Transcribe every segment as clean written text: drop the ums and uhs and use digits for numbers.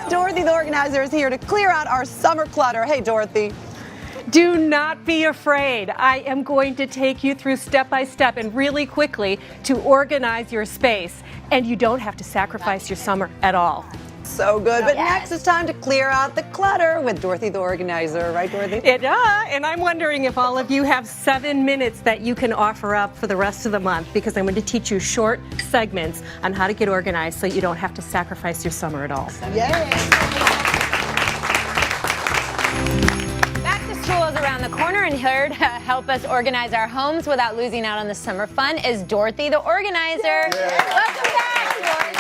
Dorothy the Organizer is here to clear out our summer clutter. Hey, Dorothy. Do not be afraid. I am going to take you through step by step and really quickly to organize your space. And you don't have to sacrifice your summer at all. So good. But next it's time to clear out the clutter with Dorothy the Organizer. Right, Dorothy? And I'm wondering if all of you have 7 minutes that you can offer up for the rest of the month, because I'm going to teach you short segments on how to get organized so you don't have to sacrifice your summer at all. School is around the corner, and here to help us organize our homes without losing out on the summer fun is Dorothy the Organizer. Welcome back, Dorothy.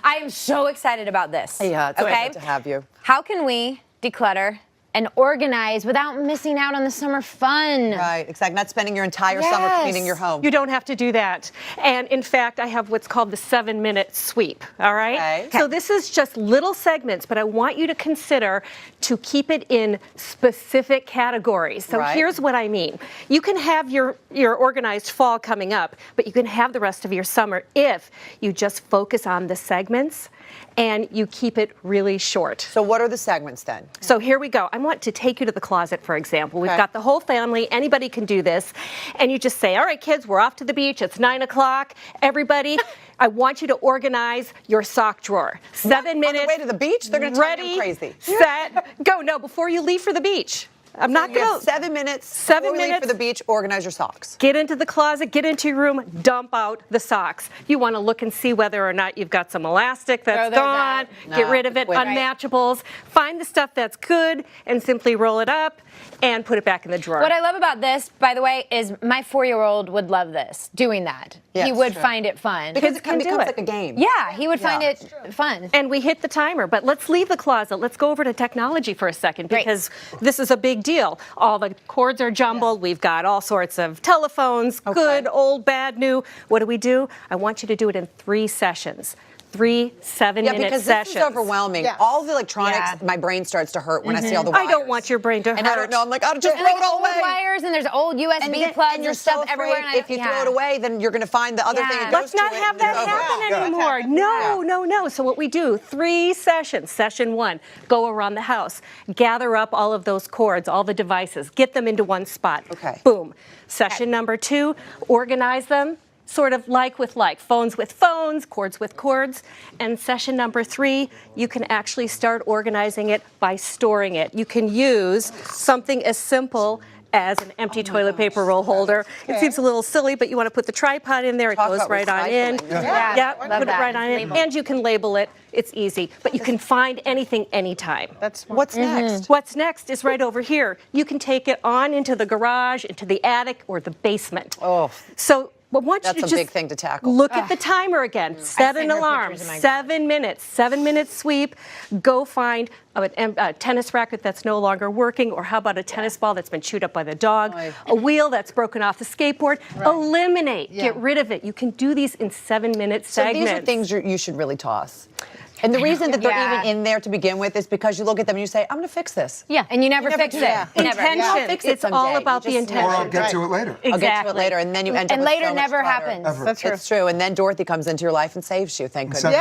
I am so excited about this. Yeah, it's great to have you. How can we declutter and organize without missing out on the summer fun? Right, exactly. Not spending your entire summer cleaning your home. You don't have to do that. And in fact, I have what's called the 7-minute sweep, all right? Okay. So this is just little segments, but I want you to consider to keep it in specific categories. So here's what I mean. You can have your organized fall coming up, but you can have the rest of your summer if you just focus on the segments and you keep it really short. So what are the segments then? So here we go. I want to take you to the closet, for example. We've got the whole family. Anybody can do this. And you just say, all right, kids, we're off to the beach. It's 9 o'clock. Everybody, I want you to organize your sock drawer. 7 minutes. On the way to the beach? They're going to tell me I'm crazy. Set, go. No, before you leave for the beach. I'm not going to. 7 minutes. 7 minutes. Leave for the beach, organize your socks. Get into the closet, get into your room, dump out the socks. You want to look and see whether or not you've got some elastic that's gone. Get rid of it, unmatchables. Find the stuff that's good and simply roll it up and put it back in the drawer. What I love about this, by the way, is my 4-year-old would love this, doing that. He would find it fun. Because it becomes like a game. Yeah, he would find it fun. And we hit the timer, but let's leave the closet. Let's go over to technology for a second, because this is a big deal. All the cords are jumbled. We've got all sorts of telephones, good, old, bad, new. What do? I want you to do it in 3 sessions. 3 7-minute sessions. Yeah, because this is overwhelming. All the electronics, my brain starts to hurt when I see all the wires. I don't want your brain to hurt. And I don't know. I'm like, I'll just throw it all away. Wires, and there's old USB plugs and stuff everywhere. And if you throw it away, then you're going to find the other thing it goes Let's not have that happen anymore. No. So what we do, 3 sessions. Session 1, go around the house. Gather up all of those cords, all the devices. Get them into one spot. Okay. Boom. Session number 2, organize them. Sort of like with like, phones with phones, cords with cords. And session number 3, you can actually start organizing it by storing it. You can use something as simple as an empty toilet paper roll holder. It seems a little silly, but you want to put the tripod in there. It goes right on in. Put it right on in. And you can label it. It's easy. But you can find anything anytime. What's next? What's next is right over here. You can take it on into the garage, into the attic, or the basement. So I want you to just big thing to tackle. Look at the timer again. Set an alarm. 7 minutes. 7-minute sweep. Go find a tennis racket that's no longer working, or how about a tennis ball that's been chewed up by the dog, a wheel that's broken off the skateboard. Eliminate. Get rid of it. You can do these in 7-minute segments. So these are things you should really toss. And the reason that they're even in there to begin with is because you look at them and you say, I'm going to fix this. Yeah, and you never fix it. Intention. It's all about the intention. Or I'll get to it later. Exactly. I'll get to it later, and then you end up and with later so much never clutter. happens. That's true. It's true. And then Dorothy comes into your life and saves you, thank goodness.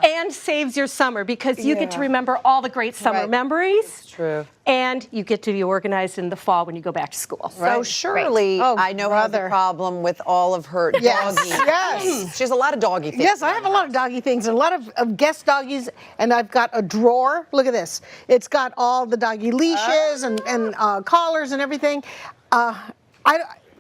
And saves your summer, because you get to remember all the great summer memories. True. And you get to be organized in the fall when you go back to school. So Shirley, I know, has a problem with all of her doggy. She has a lot of doggy things. Yes, I have a lot of doggy things, and a lot of guest doggies, and I've got a drawer. Look at this. It's got all the doggy leashes and collars and everything.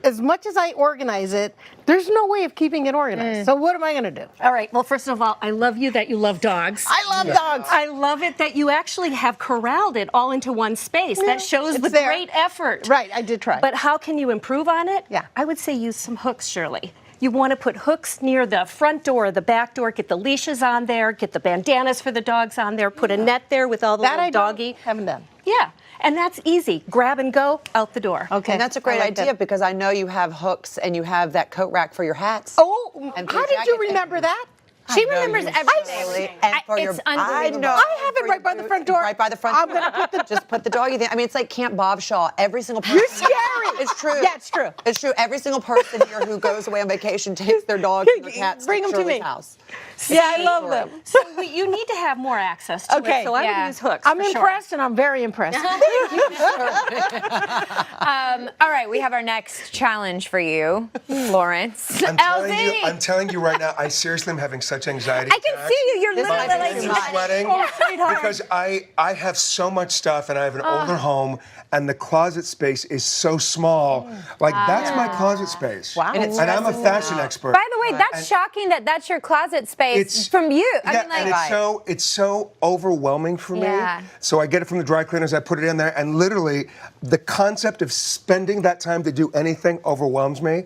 As much as I organize it, there's no way of keeping it organized. So what am I going to do? All right. Well, first of all, I love you that you love dogs. I love dogs. I love it that you actually have corralled it all into one space. That shows the great effort. Right, I did try. But how can you improve on it? Yeah. I would say use some hooks, Shirley. You want to put hooks near the front door or the back door, get the leashes on there, get the bandanas for the dogs on there, put a net there with all the little doggy. Haven't done. Yeah. And that's easy. Grab and go, out the door. Okay. And that's a great idea because I know you have hooks and you have that coat rack for your hats. Oh, how did you remember that? She I know remembers you everything. silly. And for It's I unbelievable. know. I have it For right by your the front boots, door. Right by the front I'm door. gonna Just put the doggy thing. I mean, it's like Camp Bob Shaw. Every single person. You're scary. It's true. Yeah, it's true. It's true. Every single person here who goes away on vacation takes their dogs and their cats Bring to them to Shirley's me. house. Yeah, I love them. So you need to have more access to Okay. it. So I Yeah. would use hooks. I'm for sure. impressed, and I'm very impressed. All right, we have our next challenge for you, Lawrence. I'm telling you right now, I seriously am having such anxiety. I can see you. You're This literally might like be too I'm much. sweating because I have so much stuff and I have an older home and the closet space is so small. Like that's my closet space. Wow. And it's And I'm a stressing fashion you out. expert. By the way, that's shocking that that's your closet space It's- from you. I Yeah, mean, like, and it's so overwhelming for me. Yeah. So I get it from the dry cleaners, I put it in there, and literally the concept of spending that time to do anything overwhelms me.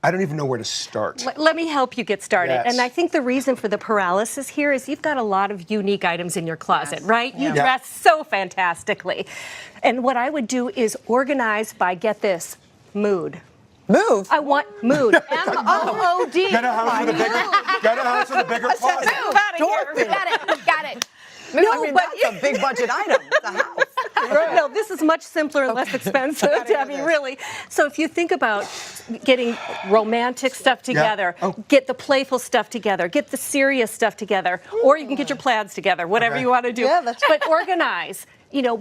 I don't even know where to start. Let me help you get started. Yes. And I think the reason for the paralysis here is you've got a lot of unique items in your closet, right? You Yeah. dress so fantastically. And what I would do is organize by, get this, mood. Move. I want mood. M-O-O-D. Get a house with a bigger closet. Move out of Dorothy. here. got it. I mean, that's a big budget item. It's a house. No, this is much simpler and less expensive, Debbie, really. So if you think about getting romantic stuff together, Oh. get the playful stuff together, get the serious stuff together, or you can get your plaids together, whatever Okay. you want to do. Yeah, that's But organize.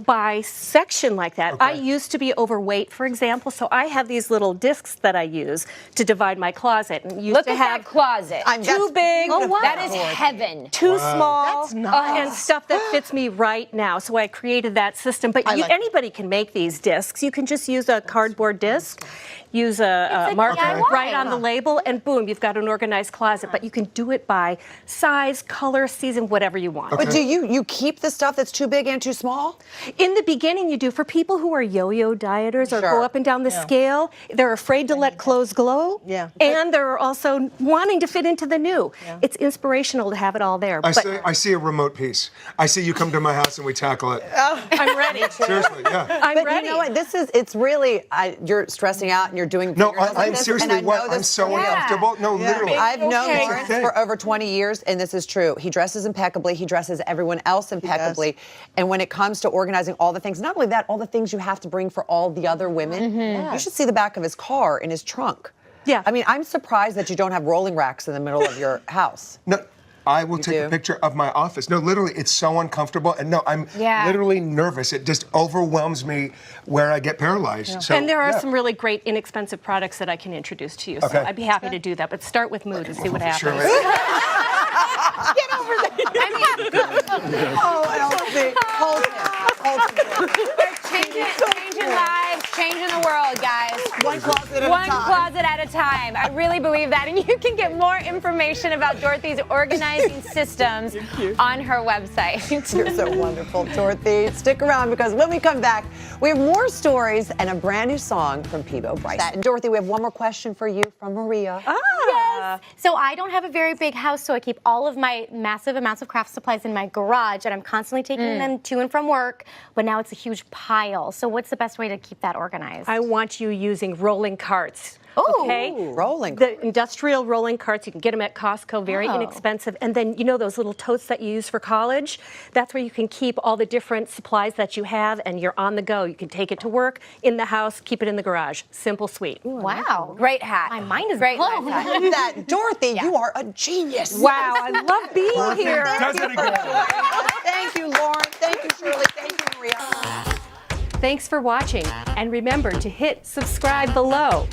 By section like that. I used to be overweight, for example, so I have these little discs that I use to divide my closet. And used Look to at have that closet. too big, That is heaven. too small, That's nice. and stuff that fits me right now. So I created that system. But like anybody can make these discs. You can just use a cardboard disc, use a like marker, DIY. write on the label, and boom, you've got an organized closet. But you can do it by size, color, season, whatever you want. But do you keep the stuff that's too big and too small? In the beginning, you do. For people who are yo-yo dieters or Sure. go up and down the scale, they're afraid to let clothes glow. Yeah. And they're also wanting to fit into the new. It's inspirational to have it all there. But I see a remote piece. I see you come to my house and we tackle it. I'm ready. Seriously, yeah. I'm But ready. you know what? It's really, you're stressing out and you're doing. No, fingers like I'm this, seriously, and I know I'm this so for real. uncomfortable. No, literally. I've known Okay. Lawrence It's a for over 20 years, and this is true. He dresses impeccably. He dresses everyone else impeccably. And when it comes to organizing all the things, not only that, all the things you have to bring for all the other women, you should see the back of his car in his trunk. Yeah. I mean, I'm surprised that you don't have rolling racks in the middle of your house. No, I will take do? a picture of my office. No, literally, it's so uncomfortable. And no, I'm Yeah. literally nervous. It just overwhelms me where I get paralyzed. So, And there are yeah. some really great, inexpensive products that I can introduce to you. So Okay. I'd be happy to do that. But start with mood and see what happens. Surely. Oh, Elsie. Hold him. Changing lives, changing the world, guys. One closet at a One time. closet at a time. I really believe that. And you can get more information about Dorothy's organizing systems on her website. You're so wonderful, Dorothy. Stick around because when we come back, we have more stories and a brand new song from Peebo Bryson. And Dorothy, we have one more question for you from Maria. Yes. So I don't have a very big house, so I keep all of my massive amounts of craft supplies in my garage, and I'm constantly taking them to and from work, but now it's a huge pile. So what's the best way to keep that organized? I want you using rolling carts. Ooh. Okay? Rolling. The industrial rolling carts, you can get them at Costco, very Oh. inexpensive. And then, those little totes that you use for college? That's where you can keep all the different supplies that you have, and you're on the go. You can take it to work, in the house, keep it in the garage. Simple, sweet. Wow. Great hack. My mind is Great blown. life hack. Look at that. Dorothy, you are a genius. Wow, I love being here. Does it again. Thank you, Lauren. Thank you, Shirley. Thank you, Maria. Thanks for watching. And remember to hit subscribe below.